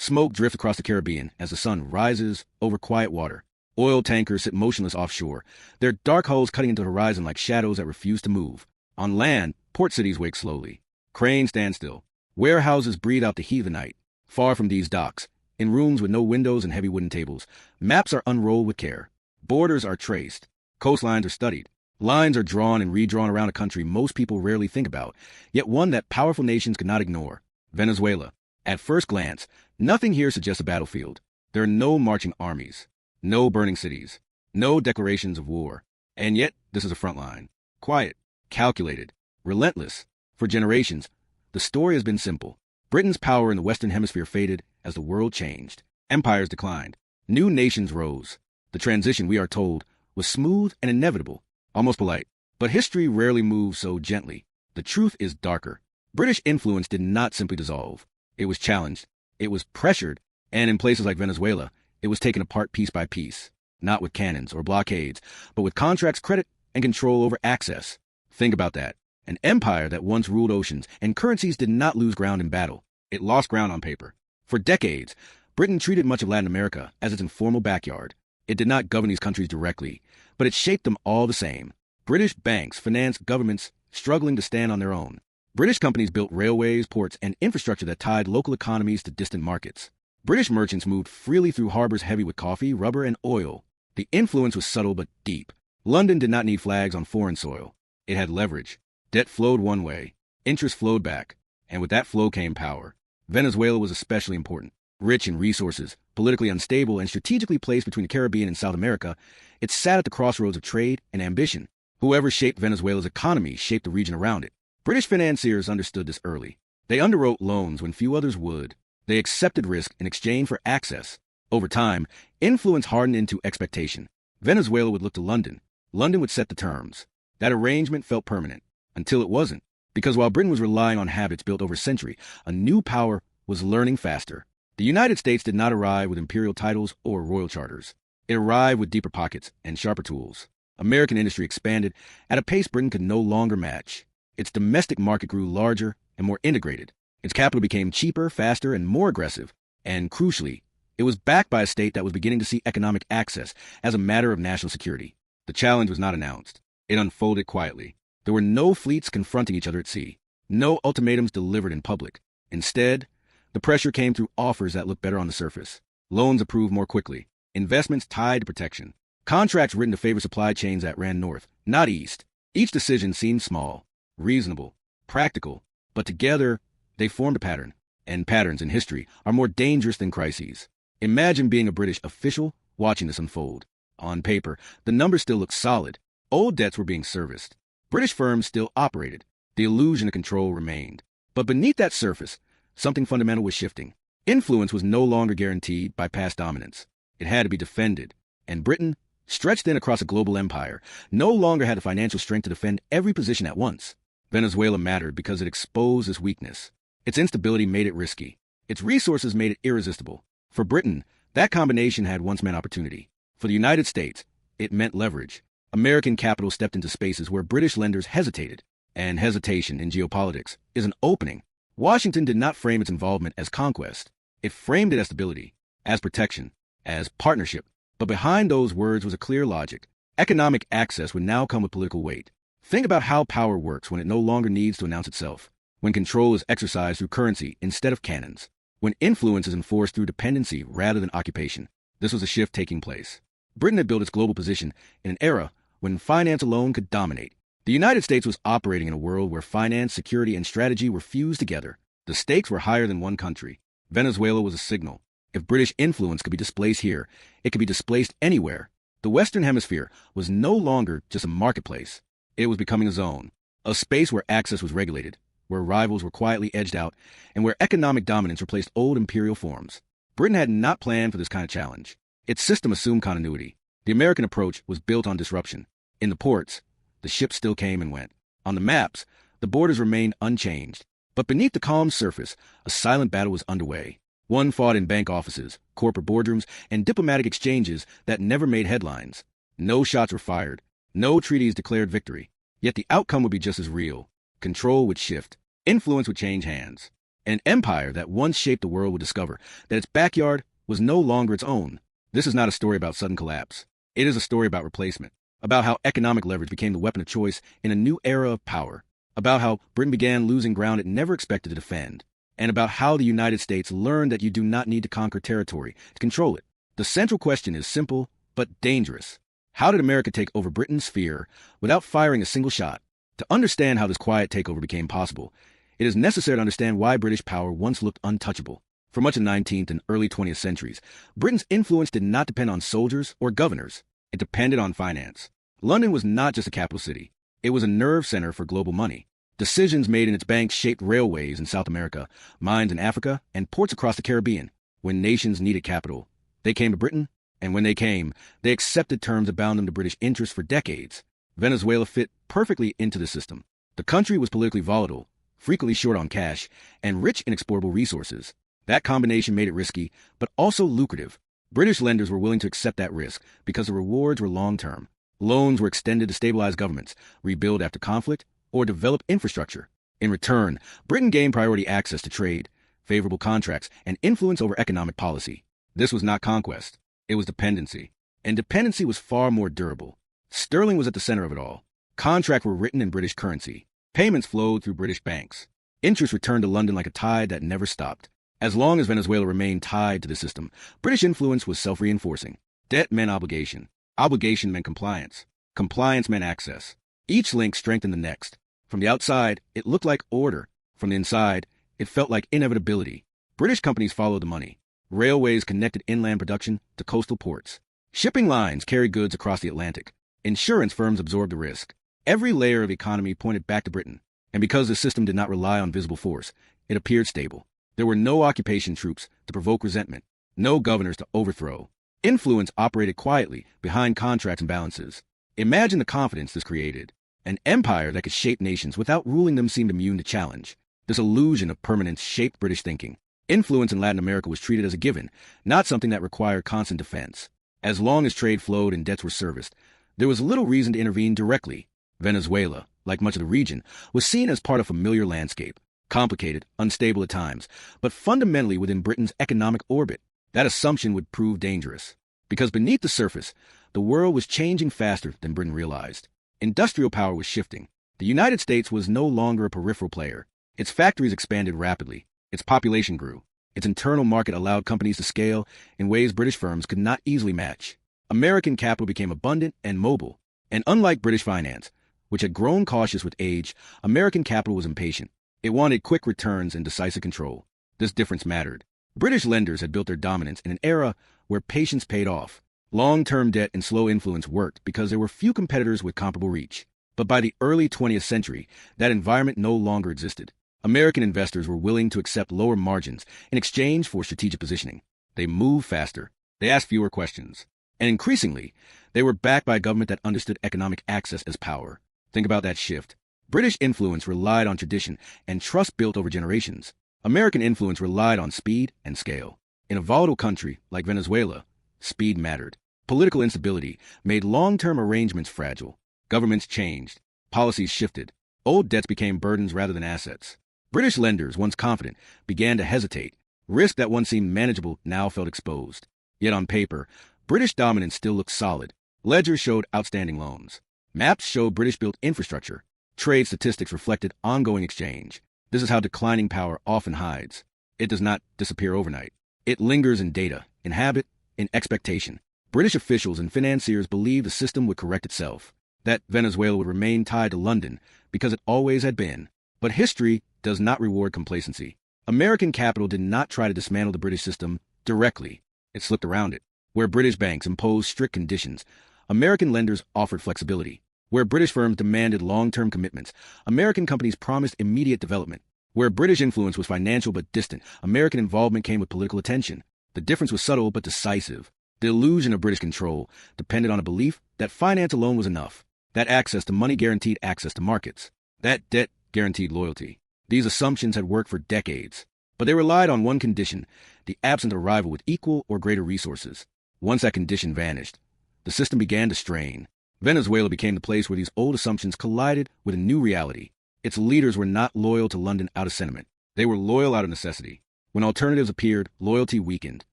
Smoke drifts across the Caribbean as the sun rises over quiet water. Oil tankers sit motionless offshore, their dark hulls cutting into the horizon like shadows that refuse to move. On land, port cities wake slowly. Cranes stand still. Warehouses breathe out the heat of the night. Far from these docks, in rooms with no windows and heavy wooden tables, maps are unrolled with care. Borders are traced. Coastlines are studied. Lines are drawn and redrawn around a country most people rarely think about, yet one that powerful nations could not ignore. Venezuela. At first glance, nothing here suggests a battlefield. There are no marching armies, no burning cities, no declarations of war. And yet, this is a front line. Quiet, calculated, relentless. For generations, the story has been simple. Britain's power in the Western Hemisphere faded as the world changed. Empires declined. New nations rose. The transition, we are told, was smooth and inevitable, almost polite. But history rarely moves so gently. The truth is darker. British influence did not simply dissolve. It was challenged. It was pressured. And in places like Venezuela, it was taken apart piece by piece. Not with cannons or blockades, but with contracts, credit, and control over access. Think about that. An empire that once ruled oceans and currencies did not lose ground in battle. It lost ground on paper. For decades, Britain treated much of Latin America as its informal backyard. It did not govern these countries directly, but it shaped them all the same. British banks financed governments struggling to stand on their own. British companies built railways, ports, and infrastructure that tied local economies to distant markets. British merchants moved freely through harbors heavy with coffee, rubber, and oil. The influence was subtle but deep. London did not need flags on foreign soil. It had leverage. Debt flowed one way. Interest flowed back. And with that flow came power. Venezuela was especially important. Rich in resources, politically unstable, and strategically placed between the Caribbean and South America, it sat at the crossroads of trade and ambition. Whoever shaped Venezuela's economy shaped the region around it. British financiers understood this early. They underwrote loans when few others would. They accepted risk in exchange for access. Over time, influence hardened into expectation. Venezuela would look to London. London would set the terms. That arrangement felt permanent, until it wasn't. Because while Britain was relying on habits built over a century, a new power was learning faster. The United States did not arrive with imperial titles or royal charters. It arrived with deeper pockets and sharper tools. American industry expanded at a pace Britain could no longer match. Its domestic market grew larger and more integrated. Its capital became cheaper, faster, and more aggressive. And crucially, it was backed by a state that was beginning to see economic access as a matter of national security. The challenge was not announced. It unfolded quietly. There were no fleets confronting each other at sea. No ultimatums delivered in public. Instead, the pressure came through offers that looked better on the surface. Loans approved more quickly. Investments tied to protection. Contracts written to favor supply chains that ran north, not east. Each decision seemed small, reasonable, practical, but together they formed a pattern. And patterns in history are more dangerous than crises. Imagine being a British official watching this unfold. On paper, the numbers still looked solid. Old debts were being serviced. British firms still operated. The illusion of control remained. But beneath that surface, something fundamental was shifting. Influence was no longer guaranteed by past dominance. It had to be defended. And Britain, stretched thin across a global empire, no longer had the financial strength to defend every position at once. Venezuela mattered because it exposed its weakness. Its instability made it risky. Its resources made it irresistible. For Britain, that combination had once meant opportunity. For the United States, it meant leverage. American capital stepped into spaces where British lenders hesitated. And hesitation in geopolitics is an opening. Washington did not frame its involvement as conquest. It framed it as stability, as protection, as partnership. But behind those words was a clear logic. Economic access would now come with political weight. Think about how power works when it no longer needs to announce itself. When control is exercised through currency instead of cannons. When influence is enforced through dependency rather than occupation. This was a shift taking place. Britain had built its global position in an era when finance alone could dominate. The United States was operating in a world where finance, security, and strategy were fused together. The stakes were higher than one country. Venezuela was a signal. If British influence could be displaced here, it could be displaced anywhere. The Western Hemisphere was no longer just a marketplace. It was becoming a zone, a space where access was regulated, where rivals were quietly edged out, and where economic dominance replaced old imperial forms. Britain had not planned for this kind of challenge. Its system assumed continuity. The American approach was built on disruption. In the ports, the ships still came and went. On the maps, the borders remained unchanged. But beneath the calm surface, a silent battle was underway. One fought in bank offices, corporate boardrooms, and diplomatic exchanges that never made headlines. No shots were fired. No treaties declared victory. Yet the outcome would be just as real. Control would shift. Influence would change hands. An empire that once shaped the world would discover that its backyard was no longer its own. This is not a story about sudden collapse. It is a story about replacement, about how economic leverage became the weapon of choice in a new era of power, about how Britain began losing ground it never expected to defend, and about how the United States learned that you do not need to conquer territory to control it. The central question is simple but dangerous. How did America take over Britain's sphere without firing a single shot? To understand how this quiet takeover became possible, it is necessary to understand why British power once looked untouchable. For much of the 19th and early 20th centuries, Britain's influence did not depend on soldiers or governors. It depended on finance. London was not just a capital city. It was a nerve center for global money. Decisions made in its banks shaped railways in South America, mines in Africa, and ports across the Caribbean. When nations needed capital, they came to Britain, and when they came, they accepted terms that bound them to British interests for decades. Venezuela fit perfectly into the system. The country was politically volatile, frequently short on cash, and rich in exportable resources. That combination made it risky, but also lucrative. British lenders were willing to accept that risk because the rewards were long-term. Loans were extended to stabilize governments, rebuild after conflict, or develop infrastructure. In return, Britain gained priority access to trade, favorable contracts, and influence over economic policy. This was not conquest. It was dependency. And dependency was far more durable. Sterling was at the center of it all. Contracts were written in British currency. Payments flowed through British banks. Interest returned to London like a tide that never stopped. As long as Venezuela remained tied to the system, British influence was self-reinforcing. Debt meant obligation. Obligation meant compliance. Compliance meant access. Each link strengthened the next. From the outside, it looked like order. From the inside, it felt like inevitability. British companies followed the money. Railways connected inland production to coastal ports. Shipping lines carried goods across the Atlantic. Insurance firms absorbed the risk. Every layer of the economy pointed back to Britain. And because the system did not rely on visible force, it appeared stable. There were no occupation troops to provoke resentment, no governors to overthrow. Influence operated quietly behind contracts and balances. Imagine the confidence this created. An empire that could shape nations without ruling them seemed immune to challenge. This illusion of permanence shaped British thinking. Influence in Latin America was treated as a given, not something that required constant defense. As long as trade flowed and debts were serviced, there was little reason to intervene directly. Venezuela, like much of the region, was seen as part of a familiar landscape. Complicated, unstable at times, but fundamentally within Britain's economic orbit. That assumption would prove dangerous. Because beneath the surface, the world was changing faster than Britain realized. Industrial power was shifting. The United States was no longer a peripheral player. Its factories expanded rapidly. Its population grew. Its internal market allowed companies to scale in ways British firms could not easily match. American capital became abundant and mobile. And unlike British finance, which had grown cautious with age, American capital was impatient. It wanted quick returns and decisive control. This difference mattered. British lenders had built their dominance in an era where patience paid off. Long-term debt and slow influence worked because there were few competitors with comparable reach. But by the early 20th century, that environment no longer existed. American investors were willing to accept lower margins in exchange for strategic positioning. They moved faster. They asked fewer questions. And increasingly, they were backed by a government that understood economic access as power. Think about that shift. British influence relied on tradition and trust built over generations. American influence relied on speed and scale. In a volatile country like Venezuela, speed mattered. Political instability made long-term arrangements fragile. Governments changed. Policies shifted. Old debts became burdens rather than assets. British lenders, once confident, began to hesitate. Risk that once seemed manageable now felt exposed. Yet on paper, British dominance still looked solid. Ledgers showed outstanding loans. Maps showed British-built infrastructure. Trade statistics reflected ongoing exchange. This is how declining power often hides. It does not disappear overnight. It lingers in data, in habit, in expectation. British officials and financiers believed the system would correct itself, that Venezuela would remain tied to London because it always had been. But history does not reward complacency. American capital did not try to dismantle the British system directly. It slipped around it. Where British banks imposed strict conditions, American lenders offered flexibility. Where British firms demanded long-term commitments, American companies promised immediate development. Where British influence was financial but distant, American involvement came with political attention. The difference was subtle but decisive. The illusion of British control depended on a belief that finance alone was enough, that access to money guaranteed access to markets, that debt guaranteed loyalty. These assumptions had worked for decades, but they relied on one condition: the absence of a rival with equal or greater resources. Once that condition vanished, the system began to strain. Venezuela became the place where these old assumptions collided with a new reality. Its leaders were not loyal to London out of sentiment. They were loyal out of necessity. When alternatives appeared, loyalty weakened.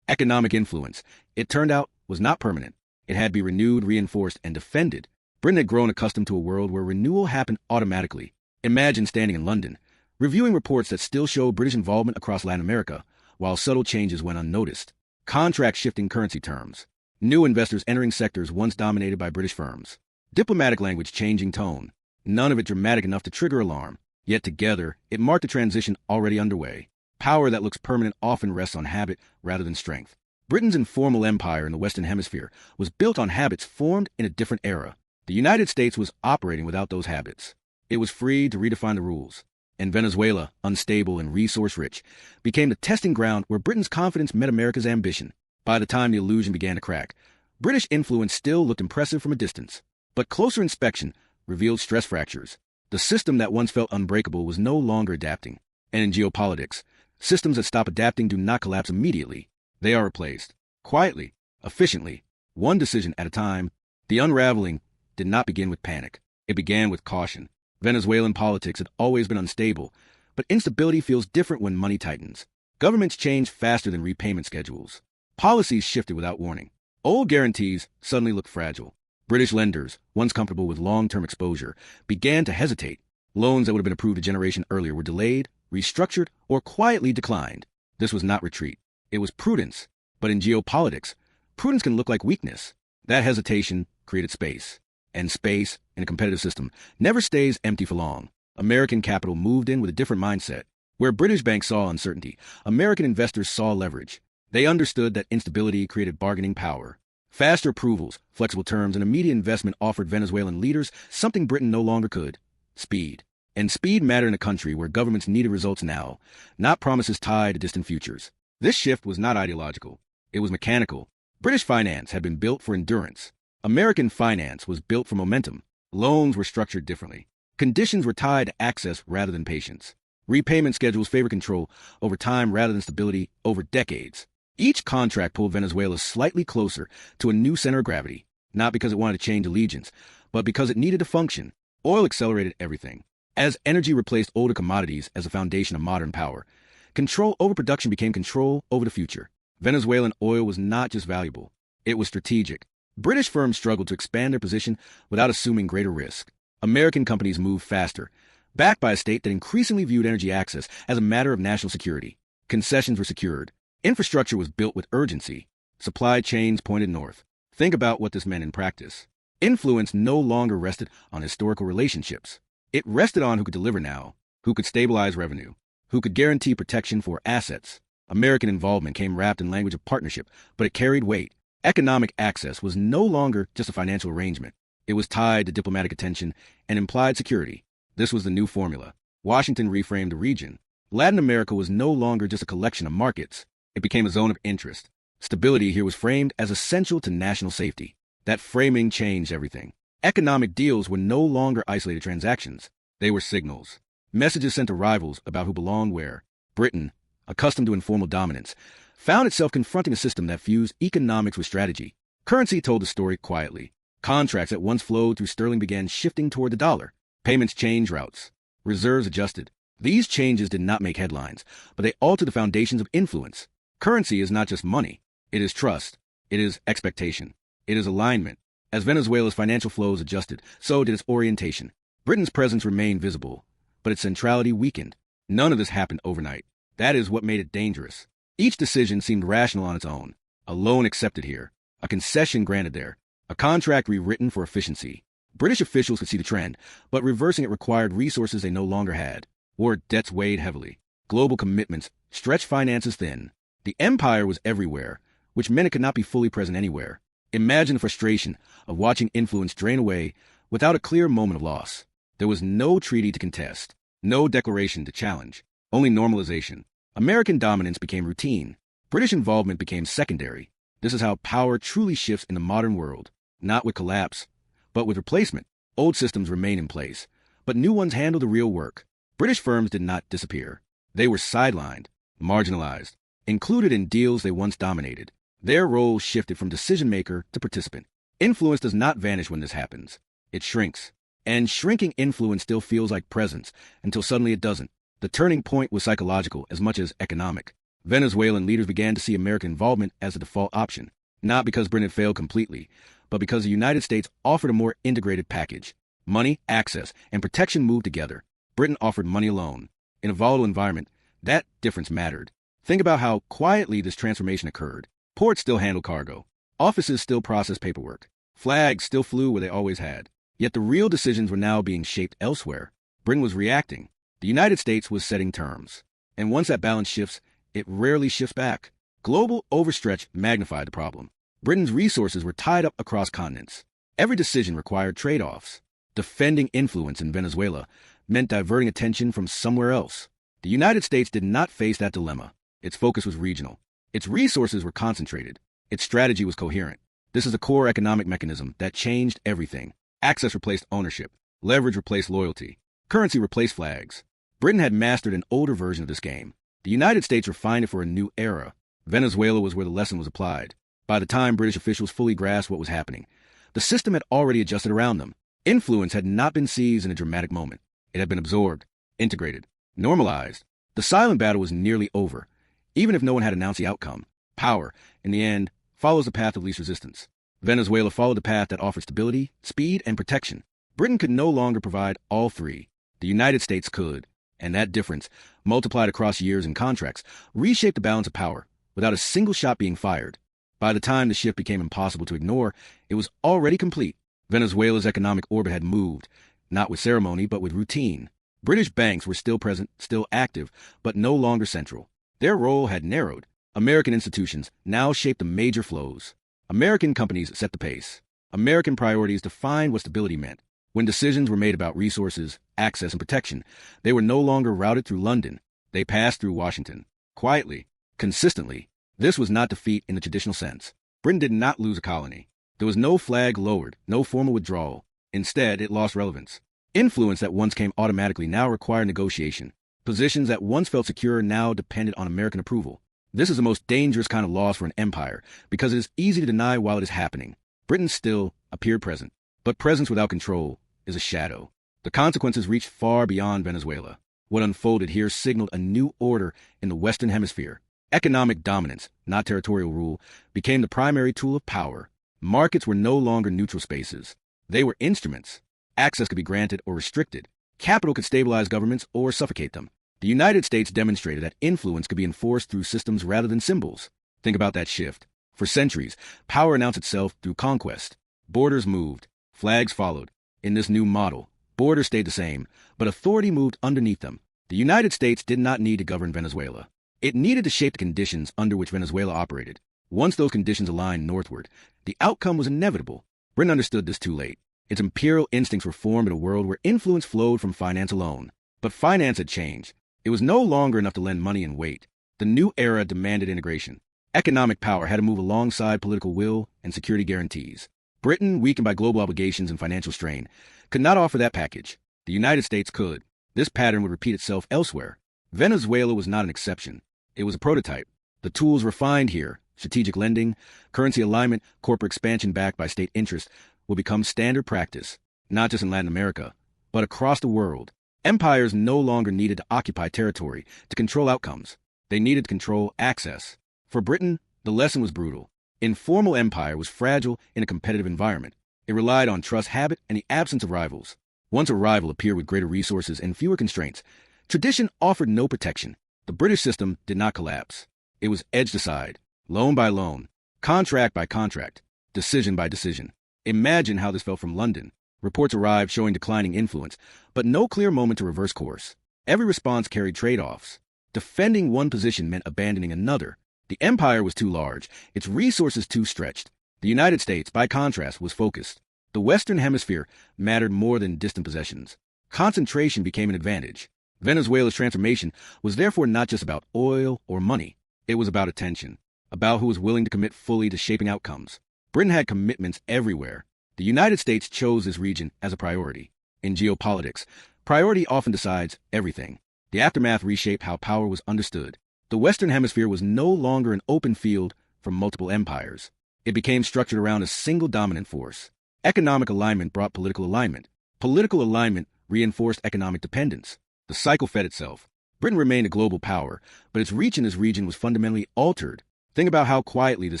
Economic influence, it turned out, was not permanent. It had to be renewed, reinforced, and defended. Britain had grown accustomed to a world where renewal happened automatically. Imagine standing in London, reviewing reports that still show British involvement across Latin America, while subtle changes went unnoticed. Contract shifting currency terms. New investors entering sectors once dominated by British firms. Diplomatic language changing tone. None of it dramatic enough to trigger alarm. Yet together, it marked a transition already underway. Power that looks permanent often rests on habit rather than strength. Britain's informal empire in the Western Hemisphere was built on habits formed in a different era. The United States was operating without those habits. It was free to redefine the rules. And Venezuela, unstable and resource-rich, became the testing ground where Britain's confidence met America's ambition. By the time the illusion began to crack, British influence still looked impressive from a distance. But closer inspection revealed stress fractures. The system that once felt unbreakable was no longer adapting. And in geopolitics, systems that stop adapting do not collapse immediately. They are replaced. Quietly, efficiently, one decision at a time. The unraveling did not begin with panic. It began with caution. Venezuelan politics had always been unstable, but instability feels different when money tightens. Governments change faster than repayment schedules. Policies shifted without warning. Old guarantees suddenly looked fragile. British lenders, once comfortable with long-term exposure, began to hesitate. Loans that would have been approved a generation earlier were delayed, restructured, or quietly declined. This was not retreat. It was prudence. But in geopolitics, prudence can look like weakness. That hesitation created space. And space, in a competitive system, never stays empty for long. American capital moved in with a different mindset. Where British banks saw uncertainty, American investors saw leverage. They understood that instability created bargaining power. Faster approvals, flexible terms, and immediate investment offered Venezuelan leaders something Britain no longer could: speed. And speed mattered in a country where governments needed results now, not promises tied to distant futures. This shift was not ideological. It was mechanical. British finance had been built for endurance. American finance was built for momentum. Loans were structured differently. Conditions were tied to access rather than patience. Repayment schedules favored control over time rather than stability over decades. Each contract pulled Venezuela slightly closer to a new center of gravity, not because it wanted to change allegiance, but because it needed to function. Oil accelerated everything. As energy replaced older commodities as the foundation of modern power, control over production became control over the future. Venezuelan oil was not just valuable, it was strategic. British firms struggled to expand their position without assuming greater risk. American companies moved faster, backed by a state that increasingly viewed energy access as a matter of national security. Concessions were secured. Infrastructure was built with urgency. Supply chains pointed north. Think about what this meant in practice. Influence no longer rested on historical relationships. It rested on who could deliver now, who could stabilize revenue, who could guarantee protection for assets. American involvement came wrapped in language of partnership, but it carried weight. Economic access was no longer just a financial arrangement. It was tied to diplomatic attention and implied security. This was the new formula. Washington reframed the region. Latin America was no longer just a collection of markets. It became a zone of interest. Stability here was framed as essential to national safety. That framing changed everything. Economic deals were no longer isolated transactions. They were signals. Messages sent to rivals about who belonged where. Britain, accustomed to informal dominance, found itself confronting a system that fused economics with strategy. Currency told the story quietly. Contracts that once flowed through sterling began shifting toward the dollar. Payments changed routes. Reserves adjusted. These changes did not make headlines, but they altered the foundations of influence. Currency is not just money. It is trust. It is expectation. It is alignment. As Venezuela's financial flows adjusted, so did its orientation. Britain's presence remained visible, but its centrality weakened. None of this happened overnight. That is what made it dangerous. Each decision seemed rational on its own. A loan accepted here. A concession granted there. A contract rewritten for efficiency. British officials could see the trend, but reversing it required resources they no longer had. War debts weighed heavily. Global commitments stretched finances thin. The empire was everywhere, which meant it could not be fully present anywhere. Imagine the frustration of watching influence drain away without a clear moment of loss. There was no treaty to contest, no declaration to challenge, only normalization. American dominance became routine. British involvement became secondary. This is how power truly shifts in the modern world, not with collapse, but with replacement. Old systems remain in place, but new ones handle the real work. British firms did not disappear. They were sidelined, marginalized, included in deals they once dominated. Their roles shifted from decision-maker to participant. Influence does not vanish when this happens. It shrinks. And shrinking influence still feels like presence until suddenly it doesn't. The turning point was psychological as much as economic. Venezuelan leaders began to see American involvement as the default option, not because Britain had failed completely, but because the United States offered a more integrated package. Money, access, and protection moved together. Britain offered money alone. In a volatile environment, that difference mattered. Think about how quietly this transformation occurred. Ports still handled cargo. Offices still processed paperwork. Flags still flew where they always had. Yet the real decisions were now being shaped elsewhere. Britain was reacting. The United States was setting terms. And once that balance shifts, it rarely shifts back. Global overstretch magnified the problem. Britain's resources were tied up across continents. Every decision required trade-offs. Defending influence in Venezuela meant diverting attention from somewhere else. The United States did not face that dilemma. Its focus was regional. Its resources were concentrated. Its strategy was coherent. This is a core economic mechanism that changed everything. Access replaced ownership. Leverage replaced loyalty. Currency replaced flags. Britain had mastered an older version of this game. The United States refined it for a new era. Venezuela was where the lesson was applied. By the time British officials fully grasped what was happening, the system had already adjusted around them. Influence had not been seized in a dramatic moment. It had been absorbed, integrated, normalized. The silent battle was nearly over. Even if no one had announced the outcome, power, in the end, follows the path of least resistance. Venezuela followed the path that offered stability, speed, and protection. Britain could no longer provide all three. The United States could. And that difference, multiplied across years and contracts, reshaped the balance of power without a single shot being fired. By the time the shift became impossible to ignore, it was already complete. Venezuela's economic orbit had moved, not with ceremony, but with routine. British banks were still present, still active, but no longer central. Their role had narrowed. American institutions now shaped the major flows. American companies set the pace. American priorities defined what stability meant. When decisions were made about resources, access, and protection, they were no longer routed through London. They passed through Washington. Quietly, consistently. This was not defeat in the traditional sense. Britain did not lose a colony. There was no flag lowered, no formal withdrawal. Instead, it lost relevance. Influence that once came automatically now required negotiation. Positions that once felt secure now depended on American approval. This is the most dangerous kind of loss for an empire, because it is easy to deny while it is happening. Britain still appeared present, but presence without control is a shadow. The consequences reached far beyond Venezuela. What unfolded here signaled a new order in the Western Hemisphere. Economic dominance, not territorial rule, became the primary tool of power. Markets were no longer neutral spaces. They were instruments. Access could be granted or restricted. Capital could stabilize governments or suffocate them. The United States demonstrated that influence could be enforced through systems rather than symbols. Think about that shift. For centuries, power announced itself through conquest. Borders moved. Flags followed. In this new model, borders stayed the same, but authority moved underneath them. The United States did not need to govern Venezuela. It needed to shape the conditions under which Venezuela operated. Once those conditions aligned northward, the outcome was inevitable. Britain understood this too late. Its imperial instincts were formed in a world where influence flowed from finance alone. But finance had changed. It was no longer enough to lend money and wait. The new era demanded integration. Economic power had to move alongside political will and security guarantees. Britain, weakened by global obligations and financial strain, could not offer that package. The United States could. This pattern would repeat itself elsewhere. Venezuela was not an exception. It was a prototype. The tools refined here, strategic lending, currency alignment, corporate expansion backed by state interest, will become standard practice, not just in Latin America, but across the world. Empires no longer needed to occupy territory to control outcomes. They needed to control access. For Britain, the lesson was brutal. Informal empire was fragile in a competitive environment. It relied on trust, habit, and the absence of rivals. Once a rival appeared with greater resources and fewer constraints, tradition offered no protection. The British system did not collapse. It was edged aside, loan by loan, contract by contract, decision by decision. Imagine how this felt from London. Reports arrived showing declining influence, but no clear moment to reverse course. Every response carried trade-offs. Defending one position meant abandoning another. The empire was too large, its resources too stretched. The United States, by contrast, was focused. The Western Hemisphere mattered more than distant possessions. Concentration became an advantage. Venezuela's transformation was therefore not just about oil or money. It was about attention, about who was willing to commit fully to shaping outcomes. Britain had commitments everywhere. The United States chose this region as a priority. In geopolitics, priority often decides everything. The aftermath reshaped how power was understood. The Western Hemisphere was no longer an open field for multiple empires. It became structured around a single dominant force. Economic alignment brought political alignment. Political alignment reinforced economic dependence. The cycle fed itself. Britain remained a global power, but its reach in this region was fundamentally altered. Think about how quietly this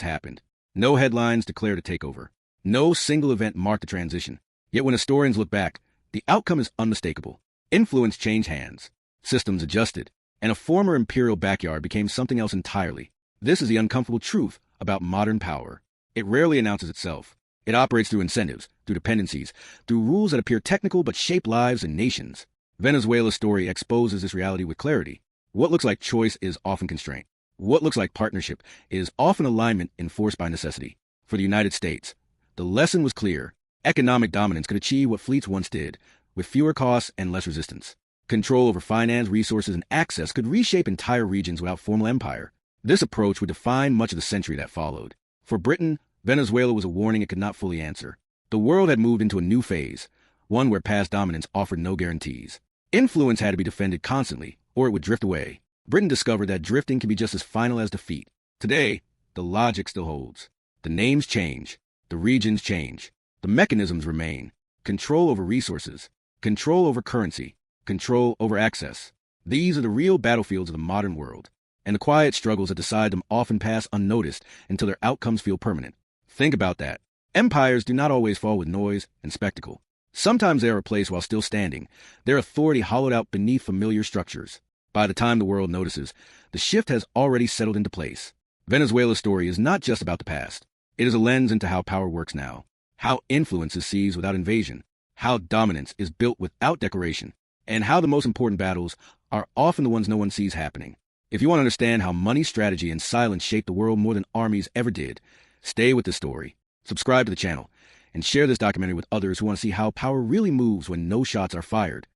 happened. No headlines declared a takeover. No single event marked a transition. Yet when historians look back, the outcome is unmistakable. Influence changed hands. Systems adjusted. And a former imperial backyard became something else entirely. This is the uncomfortable truth about modern power. It rarely announces itself. It operates through incentives, through dependencies, through rules that appear technical but shape lives and nations. Venezuela's story exposes this reality with clarity. What looks like choice is often constraint. What looks like partnership is often alignment enforced by necessity. For the United States, the lesson was clear. Economic dominance could achieve what fleets once did, with fewer costs and less resistance. Control over finance, resources, and access could reshape entire regions without formal empire. This approach would define much of the century that followed. For Britain, Venezuela was a warning it could not fully answer. The world had moved into a new phase, one where past dominance offered no guarantees. Influence had to be defended constantly, or it would drift away. Britain discovered that drifting can be just as final as defeat. Today, the logic still holds. The names change. The regions change. The mechanisms remain. Control over resources. Control over currency. Control over access. These are the real battlefields of the modern world. And the quiet struggles that decide them often pass unnoticed until their outcomes feel permanent. Think about that. Empires do not always fall with noise and spectacle. Sometimes they are replaced while still standing, their authority hollowed out beneath familiar structures. By the time the world notices, the shift has already settled into place. Venezuela's story is not just about the past. It is a lens into how power works now, how influence is seized without invasion, how dominance is built without decoration, and how the most important battles are often the ones no one sees happening. If you want to understand how money, strategy, and silence shaped the world more than armies ever did, stay with this story, subscribe to the channel, and share this documentary with others who want to see how power really moves when no shots are fired.